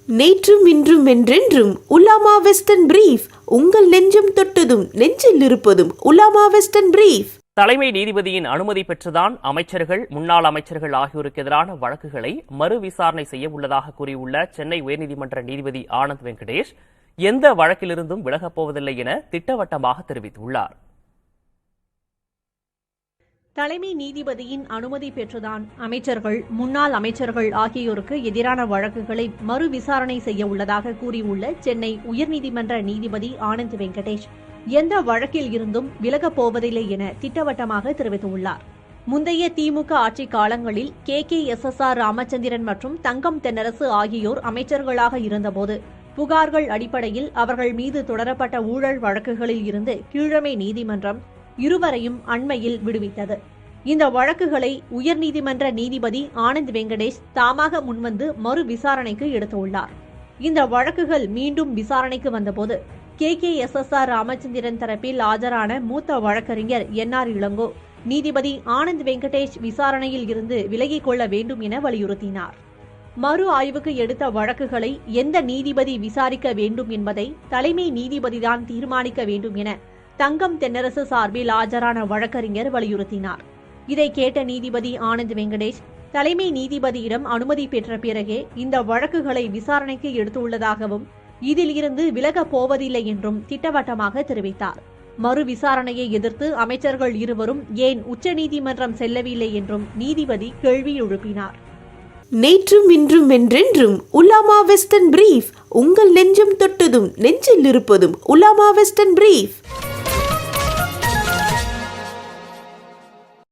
நேற்றும் இன்றும் என்றென்றும் உலாமா வெஸ்டர்ன் பிரீஃப். உங்கள் நெஞ்சம் தொட்டதும் நெஞ்சில் இருப்பதும் உலாமா வெஸ்டர்ன் பிரீஃப். தலைமை நீதிபதியின் அனுமதி பெற்றுதான் அமைச்சர்கள், முன்னாள் அமைச்சர்கள் ஆகியோருக்கு எதிரான வழக்குகளை மறு விசாரணை செய்ய உள்ளதாக கூறியுள்ள சென்னை உயர்நீதிமன்ற நீதிபதி ஆனந்த் வெங்கடேஷ் எந்த வழக்கிலிருந்தும் விலகப் போவதில்லை என திட்டவட்டமாக தெரிவித்துள்ளார். தலைமை நீதிபதியின் அனுமதி பெற்றுதான் அமைச்சர்கள், முன்னாள் அமைச்சர்கள் ஆகியோருக்கு எதிரான வழக்குகளை மறு விசாரணை செய்ய உள்ளதாக கூறியுள்ள சென்னை உயர்நீதிமன்ற நீதிபதி ஆனந்த் வெங்கடேஷ் எந்த வழக்கில் இருந்தும் விலகப் போவதில்லை என திட்டவட்டமாக தெரிவித்துள்ளார். முந்தைய திமுக ஆட்சி காலங்களில் KKSSR ராமச்சந்திரன் மற்றும் தங்கம் தென்னரசு ஆகியோர் அமைச்சர்களாக இருந்தபோது புகார்கள் அடிப்படையில் அவர்கள் மீது தொடரப்பட்ட ஊழல் வழக்குகளில் இருந்து கீழமை நீதிமன்றம் இருவரையும் அண்மையில் விடுவித்தது. இந்த வழக்குகளை உயர்நீதிமன்ற நீதிபதி ஆனந்த் வெங்கடேஷ் தாமாக முன்வந்து மறு விசாரணைக்கு எடுத்துள்ளார். இந்த வழக்குகள் மீண்டும் விசாரணைக்கு வந்தபோது KKSSR ராமச்சந்திரன் தரப்பில் ஆஜரான மூத்த வழக்கறிஞர் NR இளங்கோ நீதிபதி ஆனந்த் வெங்கடேஷ் விசாரணையில் இருந்து விலகிக் கொள்ள வேண்டும் என வலியுறுத்தினார். மறு ஆய்வுக்கு எடுத்த வழக்குகளை எந்த நீதிபதி விசாரிக்க வேண்டும் என்பதை தலைமை நீதிபதிதான் தீர்மானிக்க வேண்டும் என தங்கம் தென்னரசு சார்பில் ஆஜரான வழக்கறிஞர் வலியுறுத்தினார். இதை கேட்ட நீதிபதி ஆனந்த் வெங்கடேஷ் தலைமை நீதிபதியிடம் அனுமதி பெற்ற பிறகே இந்த வழக்குகளை விசாரணைக்கு எடுத்துள்ளதாகவும் இதில் இருந்து விலகப் போவதில்லை என்றும் திட்டவட்டமாக தெரிவித்தார். மறு விசாரணையை எதிர்த்து அமைச்சர்கள் இருவரும் ஏன் உச்சநீதிமன்றம் செல்லவில்லை என்றும் நீதிபதி கேள்வி எழுப்பினார். நேற்றும் இன்றும் என்றென்றும் உலாமா வெஸ்டர்ன் பிரீஃப். உங்கள் நெஞ்சம் தொட்டதும் நெஞ்சில் இருப்பதும் உலாமா வெஸ்டர்ன் பிரீஃப்.